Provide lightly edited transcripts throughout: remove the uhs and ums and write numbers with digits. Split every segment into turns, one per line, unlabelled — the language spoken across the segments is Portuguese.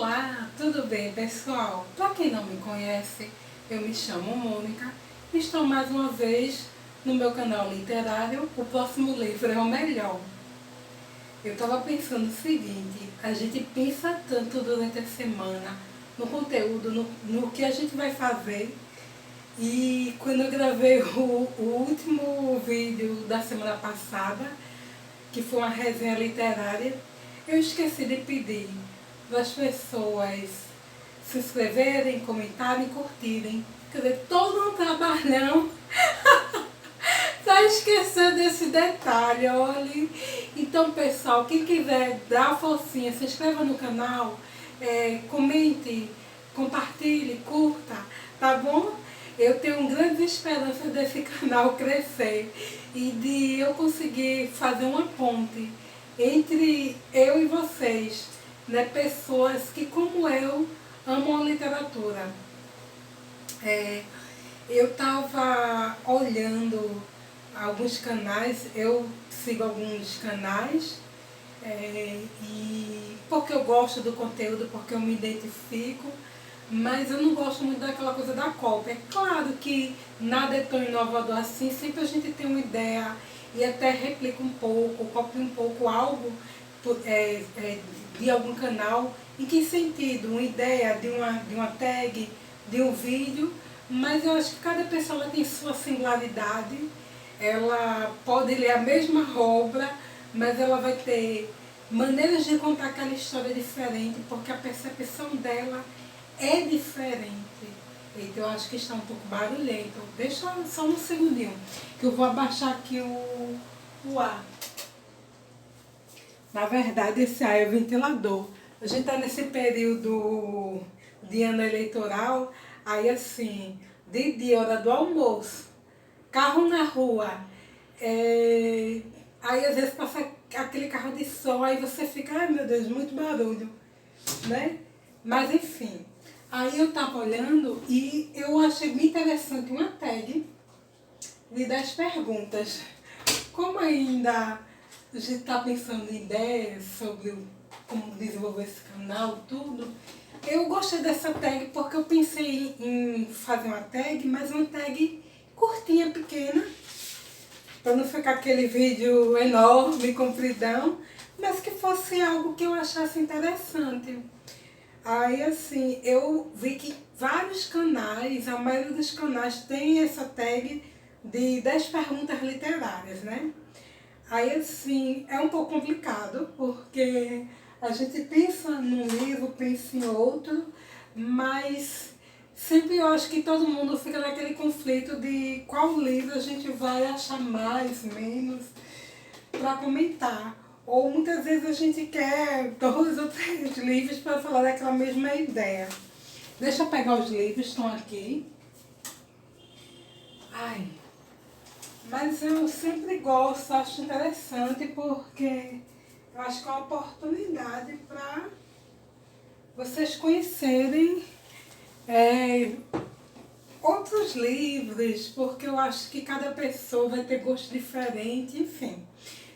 Olá, tudo bem, pessoal? Para quem não me conhece, eu me chamo Mônica e estou mais uma vez no meu canal literário. O próximo livro é o melhor. Eu estava pensando o seguinte: a gente pensa tanto durante a semana no conteúdo, no que a gente vai fazer. E quando eu gravei o último vídeo da semana passada, que foi uma resenha literária, eu esqueci de pedir para as pessoas se inscreverem, comentarem, curtirem. Quer dizer, todo um trabalhão para esquecer desse detalhe, olha. Então, pessoal, quem quiser dar a forcinha, se inscreva no canal, comente, compartilhe, curta, tá bom? Eu tenho grande esperança desse canal crescer e de eu conseguir fazer uma ponte entre eu e vocês, né? Pessoas que, como eu, amam a literatura. Eu estava olhando alguns canais, eu sigo alguns canais, e porque eu gosto do conteúdo, porque eu me identifico, mas eu não gosto muito daquela coisa da cópia. É claro que nada é tão inovador assim, sempre a gente tem uma ideia e até replica um pouco, copia um pouco algo de algum canal. Em que sentido? Uma ideia de uma tag, de um vídeo, mas eu acho que cada pessoa tem sua singularidade. Ela pode ler a mesma obra, mas ela vai ter maneiras de contar aquela história diferente, porque a percepção dela é diferente. Então eu acho que está um pouco barulhento. Deixa só um segundinho, que eu vou abaixar aqui o ar. Na verdade, esse ar é o ventilador. A gente está nesse período de ano eleitoral, aí assim, de dia, hora do almoço, carro na rua, aí às vezes passa aquele carro de som, aí você fica, ai meu Deus, muito barulho, né? Mas enfim, aí eu estava olhando e eu achei bem interessante uma tag de 10 perguntas. Como ainda a gente está pensando em ideias sobre como desenvolver esse canal, tudo, eu gostei dessa tag porque eu pensei em fazer uma tag, mas uma tag curtinha, pequena, para não ficar aquele vídeo enorme, compridão, mas que fosse algo que eu achasse interessante. Aí assim, eu vi que vários canais, a maioria dos canais tem essa tag de 10 perguntas literárias, né? Aí assim, é um pouco complicado, porque a gente pensa num livro, pensa em outro, mas sempre eu acho que todo mundo fica naquele conflito de qual livro a gente vai achar mais, menos, para comentar. Ou muitas vezes a gente quer 2 ou 3 livros para falar daquela mesma ideia. Deixa eu pegar os livros, estão aqui. Ai, mas eu sempre gosto, acho interessante, porque eu acho que é uma oportunidade para vocês conhecerem outros livros, porque eu acho que cada pessoa vai ter gosto diferente, enfim.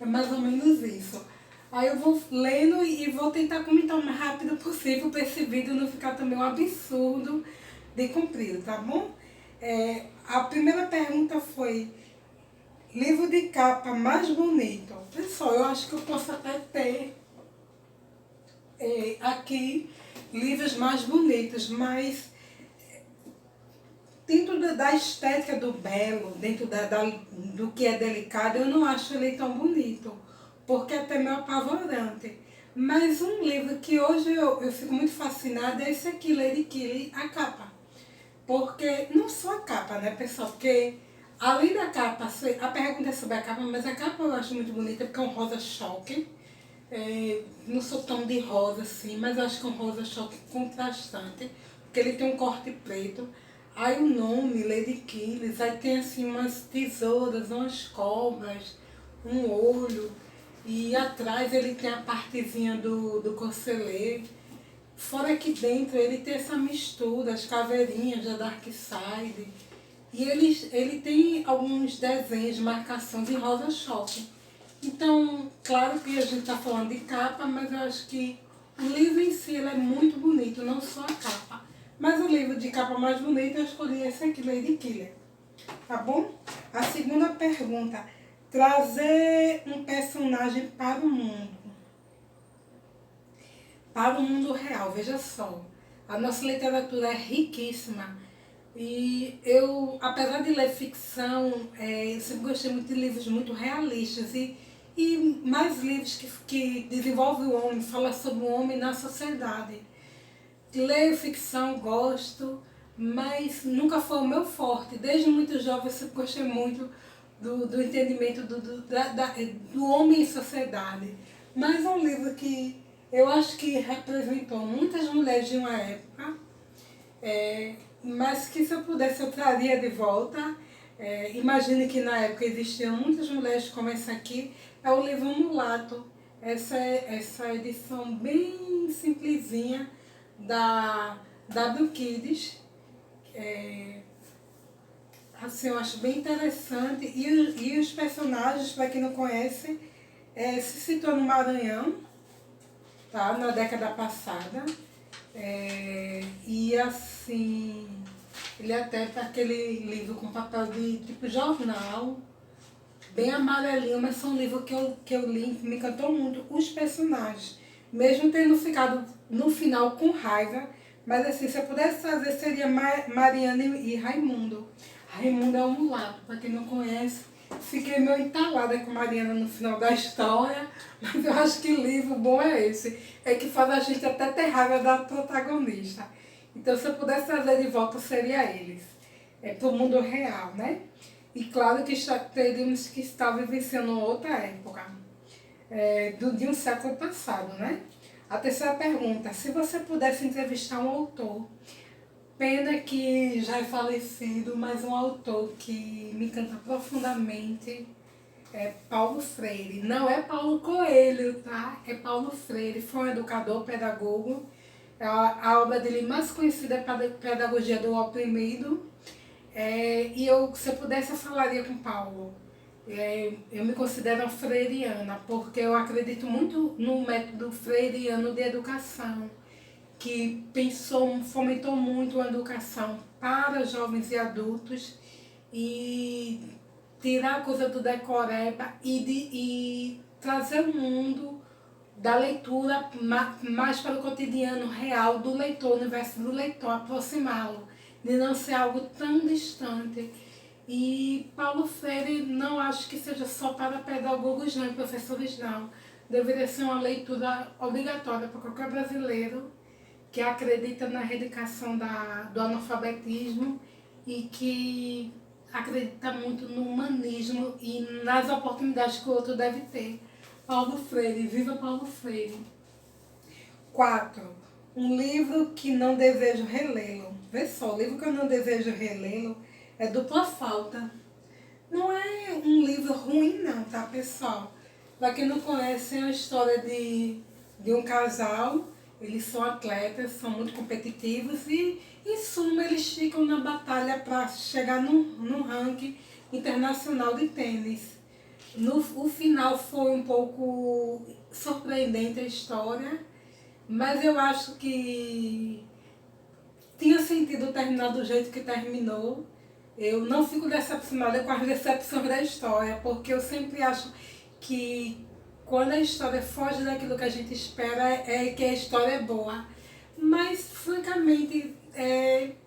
É mais ou menos isso. Aí eu vou lendo e vou tentar comentar o mais rápido possível para esse vídeo não ficar também um absurdo de comprido, tá bom? A primeira pergunta foi: livro de capa mais bonito. Pessoal, eu acho que eu posso até ter aqui livros mais bonitos, mas dentro da estética do belo, dentro do que é delicado, eu não acho ele tão bonito, porque é até meio apavorante. Mas um livro que hoje eu fico muito fascinada é esse aqui, Lady Kille, a capa. Porque, não só a capa, né, pessoal? Porque além da capa, a pergunta é sobre a capa, mas a capa eu acho muito bonita porque é um rosa choque. Não sou tão de rosa assim, mas eu acho que é um rosa choque contrastante, porque ele tem um corte preto. Aí o nome, Lady Kille, aí tem assim umas tesouras, umas cobras, um olho, e atrás ele tem a partezinha do corcelê. Fora que dentro ele tem essa mistura, as caveirinhas da Darkside. E ele tem alguns desenhos, marcações em rosa choque. Então, claro que a gente está falando de capa, mas eu acho que O livro em si ele é muito bonito, não só a capa. Mas o livro de capa mais bonita eu escolhi esse aqui, Lady Killer. Tá bom? A segunda pergunta. Trazer um personagem para o mundo. Para o mundo real, veja só. A nossa literatura é riquíssima. E eu, apesar de ler ficção, eu sempre gostei muito de livros muito realistas. E mais livros que desenvolvem o homem, falam sobre o homem na sociedade. Leio ficção, gosto, mas nunca foi o meu forte. Desde muito jovem eu sempre gostei muito do entendimento do homem em sociedade. Mas é um livro que eu acho que representou muitas mulheres de uma época, mas que se eu pudesse eu traria de volta. Imagine que na época existiam muitas mulheres como essa aqui, é o livro Mulato. Essa edição bem simplesinha da W Kids. Assim, eu acho bem interessante. E os personagens, para quem não conhece, se situam no Maranhão, tá? Na década passada. E assim, ele até tá aquele livro com papel de tipo jornal, bem amarelinho, mas são livros que eu li, que me encantou muito. Os personagens, mesmo tendo ficado no final com raiva, mas assim, se eu pudesse fazer, seria Mariana e Raimundo. Raimundo é um mulato, para quem não conhece. Fiquei meio entalada com Mariana no final da história, mas eu acho que livro bom é esse. É que faz a gente até ter raiva da protagonista. Então, se eu pudesse trazer de volta, seria eles. Para o mundo real, né? E claro que teríamos que estar vivenciando outra época, de um século passado, né? A terceira pergunta, se você pudesse entrevistar um autor, pena que já é falecido, mas um autor que me encanta profundamente é Paulo Freire. Não é Paulo Coelho, tá? É Paulo Freire, foi um educador, pedagogo. A obra dele mais conhecida é a Pedagogia do Oprimido. Se eu pudesse, eu falaria com Paulo. Eu me considero uma freiriana, porque eu acredito muito no método freiriano de educação, que fomentou muito a educação para jovens e adultos e tirar a coisa do decoreba e trazer o mundo da leitura mais para o cotidiano real do leitor, o universo do leitor, aproximá-lo, de não ser algo tão distante. E Paulo Freire não acho que seja só para pedagogos não, e professores não. Deveria ser uma leitura obrigatória para qualquer brasileiro que acredita na erradicação do analfabetismo e que acredita muito no humanismo e nas oportunidades que o outro deve ter. Paulo Freire, viva Paulo Freire. 4. Um livro que não desejo relê-lo. Vê só, o livro que eu não desejo relê-lo é Dupla Falta. Não é um livro ruim não, tá, pessoal? Para quem não conhece, é uma história de um casal. Eles são atletas, são muito competitivos e, em suma, eles ficam na batalha para chegar no ranking internacional de tênis. O final foi um pouco surpreendente a história, mas eu acho que tinha sentido terminar do jeito que terminou. Eu não fico decepcionada com as decepções da história, porque eu sempre acho que quando a história foge daquilo que a gente espera, é que a história é boa. Mas, francamente,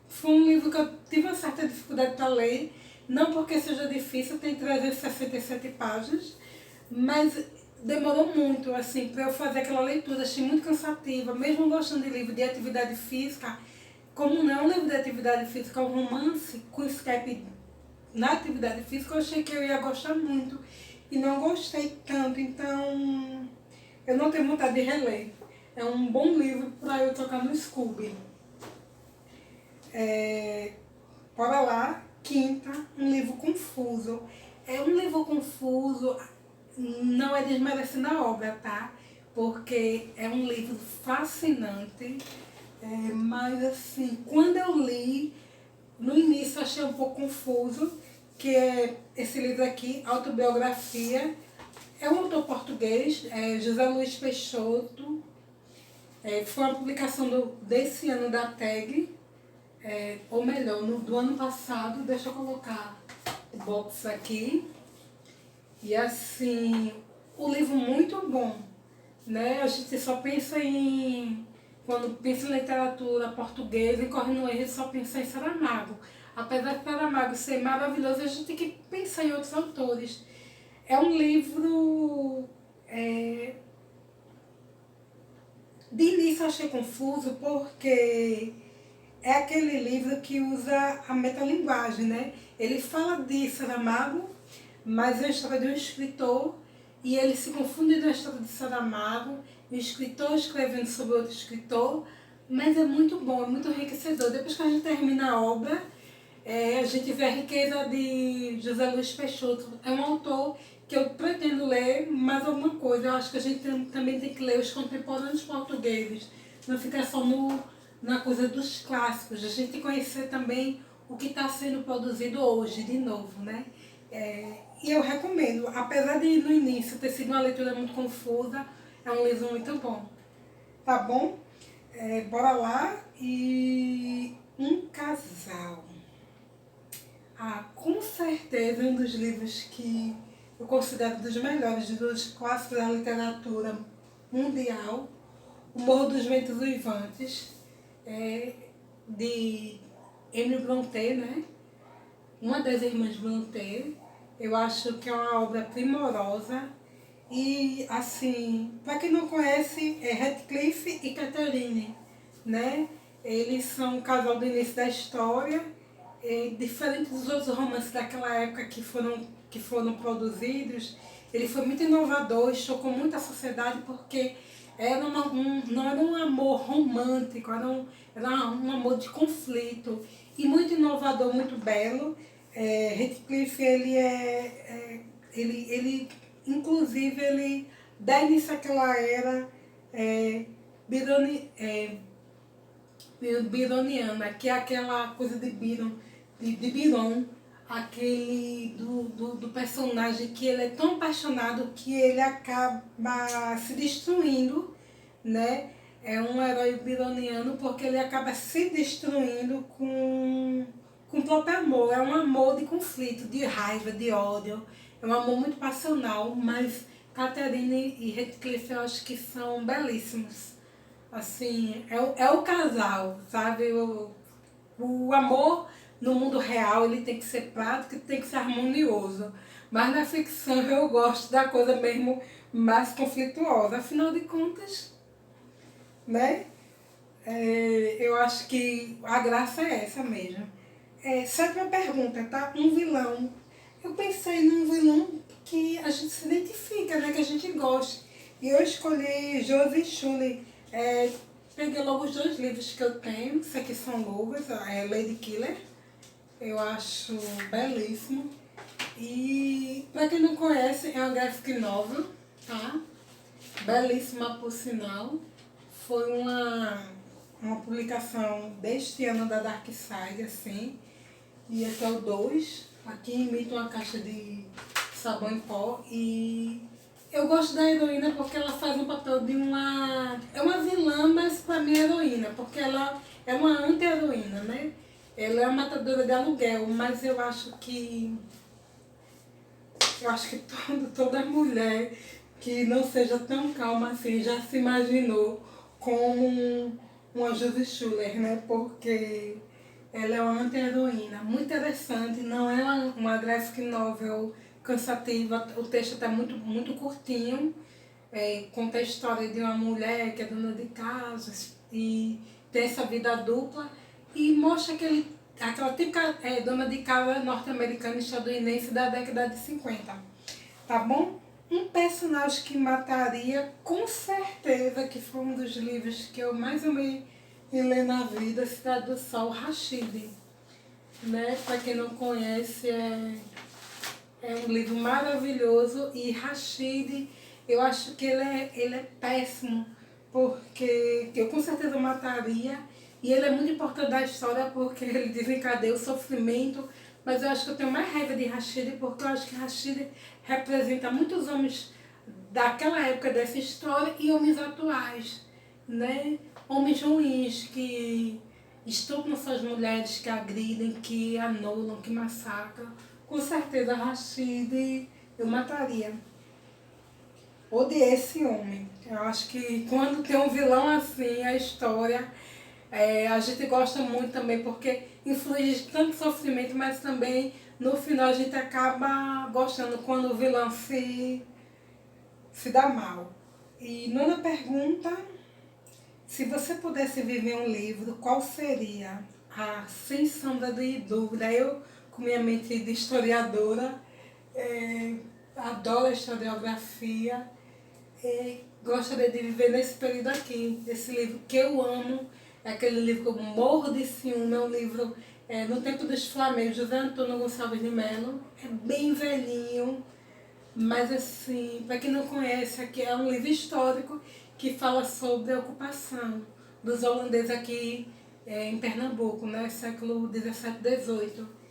foi um livro que eu tive uma certa dificuldade para ler, não porque seja difícil, tem 367 páginas, mas demorou muito assim, para eu fazer aquela leitura, achei muito cansativa, mesmo gostando de livro de atividade física. Como não é um livro de atividade física, é um romance com escape na atividade física, eu achei que eu ia gostar muito e não gostei tanto, então eu não tenho vontade de reler. É um bom livro para eu tocar no Scooby. Bora lá, quinta, um livro confuso. É um livro confuso, não é desmerecendo a obra, tá? Porque é um livro fascinante. Mas assim, quando eu li, no início eu achei um pouco confuso, que é esse livro aqui, Autobiografia. É um autor português, José Luiz Peixoto. Foi uma publicação desse ano da TAG, ou melhor, do ano passado. Deixa eu colocar o box aqui. E assim, o livro muito bom, né? A gente só pensa quando pensa em literatura portuguesa e corre no erro, só pensa em Saramago. Apesar de Saramago ser maravilhoso, a gente tem que pensar em outros autores. É um livro... de início eu achei confuso porque é aquele livro que usa a metalinguagem, né? Ele fala de Saramago, mas é a história de um escritor e ele se confunde na história de Saramago, o escritor escrevendo sobre outro escritor, mas é muito bom, é muito enriquecedor. Depois que a gente termina a obra, a gente vê a riqueza de José Luiz Peixoto. É um autor que eu pretendo ler mais alguma coisa. Eu acho que a gente também tem que ler os contemporâneos portugueses, não ficar só na coisa dos clássicos. A gente conhecer também o que está sendo produzido hoje, de novo, né? E eu recomendo, apesar de no início ter sido uma leitura muito confusa, é um livro muito bom. Tá bom? Bora lá. E um casal. Com certeza um dos livros que eu considero dos melhores, dos clássicos da literatura mundial, O Morro dos Ventos Uivantes, de Emily Brontë, né? Uma das irmãs Brontë. Eu acho que é uma obra primorosa. E, assim, para quem não conhece, é Heathcliff e Catherine, né? Eles são um casal do início da história, diferente dos outros romances daquela época que foram produzidos. Ele foi muito inovador e chocou muito a sociedade porque não era um amor romântico, era um amor de conflito e muito inovador, muito belo. Heathcliff, inclusive, ele dá início àquela era byroniana, que é aquela coisa de Byron, aquele do personagem que ele é tão apaixonado que ele acaba se destruindo, né? É um herói byroniano porque ele acaba se destruindo com o próprio amor. É um amor de conflito, de raiva, de ódio. É um amor muito passional, mas Catherine e Heathcliff eu acho que são belíssimos. Assim, é o casal, sabe? O amor no mundo real ele tem que ser prático e tem que ser harmonioso. Mas na ficção eu gosto da coisa mesmo mais conflituosa. Afinal de contas, né? Eu acho que a graça é essa mesmo. Sétima pergunta, tá? Um vilão. Eu pensei num vilão que a gente se identifica, né? Que a gente gosta. E eu escolhi Josie Shuley. Peguei logo os 2 livros que eu tenho. Isso aqui são luvas, Lady Killer. Eu acho belíssimo. E pra quem não conhece, é uma graphic novel, tá? Belíssima por sinal. Foi uma publicação deste ano da Dark Side, assim. E até o 2. Aqui imita uma caixa de sabão em pó. E eu gosto da heroína porque ela faz um papel de uma... É uma vilã, mas pra mim é heroína, porque ela é uma anti-heroína, né? Ela é uma matadora de aluguel, mas eu acho que toda mulher que não seja tão calma assim já se imaginou como uma Josie Schuller, né? Porque ela é uma anti-heroína, muito interessante, não é uma graphic novel cansativa, o texto está muito, muito curtinho, conta a história de uma mulher que é dona de casa e tem essa vida dupla e mostra aquela típica dona de casa norte-americana e estadunidense da década de 50, tá bom? Um personagem que mataria, com certeza, que foi um dos livros que eu mais amei em ler na vida, Cidade do Sol, Rashid. Né? Para quem não conhece, é um livro maravilhoso e Rashid, eu acho que ele é péssimo, porque eu com certeza mataria, e ele é muito importante da história porque ele desencadeia o sofrimento, mas eu acho que eu tenho mais raiva de Rashid porque eu acho que Rashid representa muitos homens daquela época dessa história e homens atuais. né? Homens ruins que estupram suas mulheres, que agridem, que anulam, que massacram. Com certeza, Rashid eu mataria. Odiei esse homem. Eu acho que quando tem um vilão assim, a história, a gente gosta muito também, porque inflige tanto sofrimento, mas também no final a gente acaba gostando quando o vilão se dá mal. E nona pergunta, se você pudesse viver um livro, qual seria? Ah, sem sombra de dúvida, eu com minha mente de historiadora, adoro a historiografia, gostaria de viver nesse período aqui. Esse livro que eu amo, é aquele livro que eu morro de ciúme, é um livro no tempo dos Flamengos, José Antônio Gonçalves de Mello, é bem velhinho, mas assim, para quem não conhece, aqui é um livro histórico que fala sobre a ocupação dos holandeses aqui em Pernambuco, né, século 17, 18.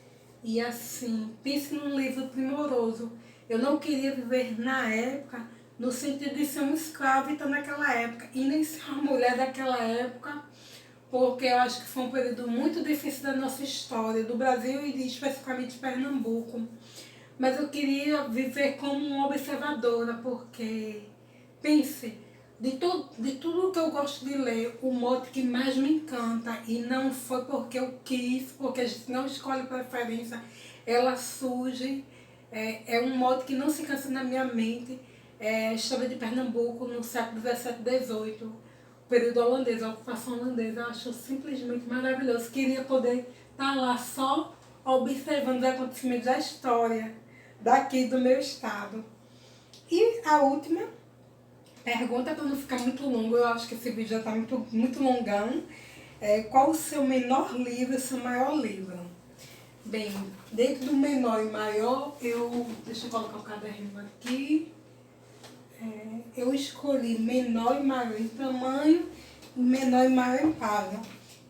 E assim, pense num livro primoroso. Eu não queria viver na época, no sentido de ser um escravo e estar naquela época, e nem ser uma mulher daquela época, porque eu acho que foi um período muito difícil da nossa história, do Brasil e especificamente de Pernambuco. Mas eu queria viver como uma observadora, porque, pense, de tudo que eu gosto de ler, o mote que mais me encanta, e não foi porque eu quis, porque a gente não escolhe preferência, ela surge, é um mote que não se cansa na minha mente, é a história de Pernambuco no século 17, 18, o período holandês, a ocupação holandesa, eu acho simplesmente maravilhoso. Queria poder estar lá só observando os acontecimentos da história daqui do meu estado. E a última pergunta, para não ficar muito longo, eu acho que esse vídeo já está muito longão. Qual o seu menor livro e o seu maior livro? Bem, dentro do menor e maior, deixa eu colocar o caderno aqui. Eu escolhi menor e maior em tamanho e menor e maior em página.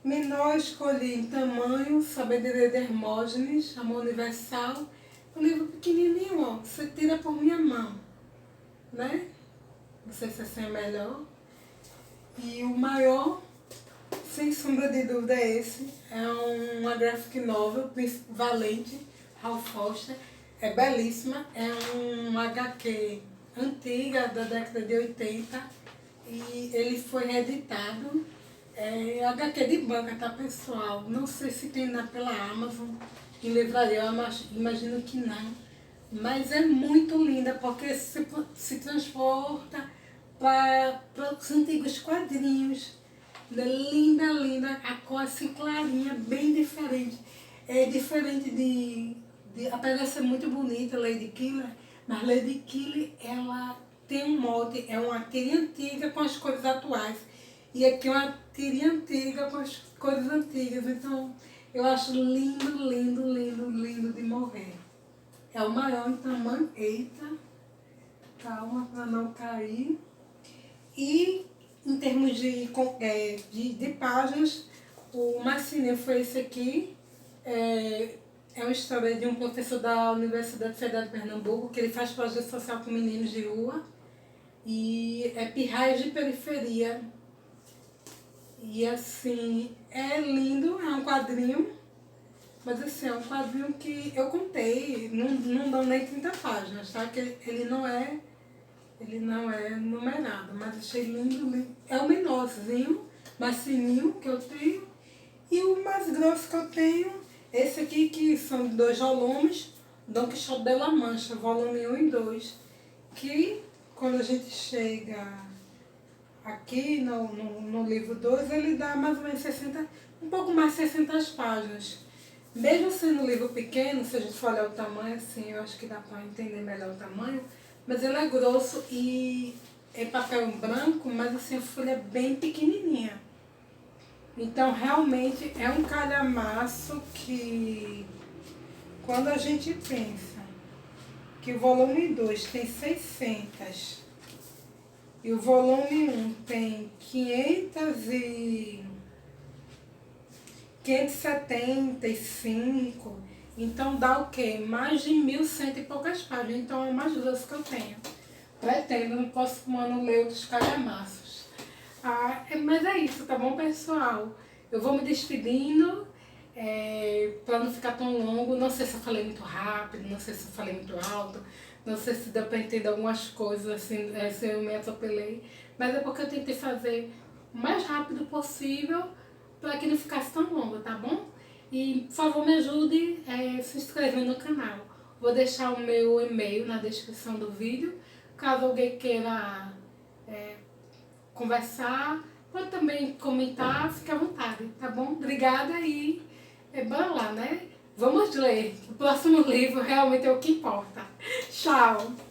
Menor escolhi em tamanho, Sabedoria de Hermógenes, Amor Universal. Um livro pequenininho, ó, você tira por minha mão, né? Não sei se assim é melhor. E o maior, sem sombra de dúvida, é esse. É uma graphic novel, Príncipe Valente, Ralph Foster. É belíssima, é um HQ antiga, da década de 80. E ele foi reeditado. É HQ de banca, tá, pessoal? Não sei se tem pela Amazon, em livraria, eu imagino que não. Mas é muito linda, porque se transporta para os antigos quadrinhos. Linda, linda, a cor assim clarinha, bem diferente. É diferente apesar de ser muito bonita, Lady Killer, mas Lady Killer, ela tem um molde, é uma tirinha antiga com as cores atuais. E aqui é uma tirinha antiga com as cores antigas. Então, eu acho lindo, lindo, lindo, lindo de morrer. É o maior em tamanho. Eita, calma para não cair. E em termos de páginas, o mais cinema foi esse aqui. É uma história de um professor da Universidade Federal de Pernambuco, que ele faz projeto social com meninos de rua. E é Pirraias de Periferia. E assim, é lindo, é um quadrinho, mas assim, é um quadrinho que eu contei, não dão nem 30 páginas, tá? Que ele não é numerado, mas achei lindo, lindo. É o menorzinho, mais fininho que eu tenho, e o mais grosso que eu tenho, esse aqui que são 2 volumes, Dom Quixote de La Mancha, volume 1 e 2, que quando a gente chega aqui no livro 2, ele dá mais ou menos 60, um pouco mais de 600 páginas. Mesmo sendo um livro pequeno, se a gente for olhar o tamanho, assim, eu acho que dá para entender melhor o tamanho, mas ele é grosso e é papel branco, mas assim, a folha é bem pequenininha. Então, realmente, é um calhamaço que, quando a gente pensa que o volume 2 tem 600 e o volume 1 tem 575, então dá o quê? Mais de 1.100 e poucas páginas, então é o mais grosso que eu tenho. Pretendo, no próximo ano, ler outros calhamaços. Mas é isso, tá bom, pessoal? Eu vou me despedindo, para não ficar tão longo. Não sei se eu falei muito rápido, não sei se eu falei muito alto, não sei se deu para entender algumas coisas, assim, se eu me atropelei. Mas é porque eu tentei fazer o mais rápido possível para que não ficasse tão longo, tá bom? E, por favor, me ajude se inscrevendo no canal. Vou deixar o meu e-mail na descrição do vídeo, caso alguém queira conversar, pode também comentar, fica à vontade, tá bom? Obrigada e bora lá, né? Vamos ler. O próximo livro realmente é o que importa. Tchau!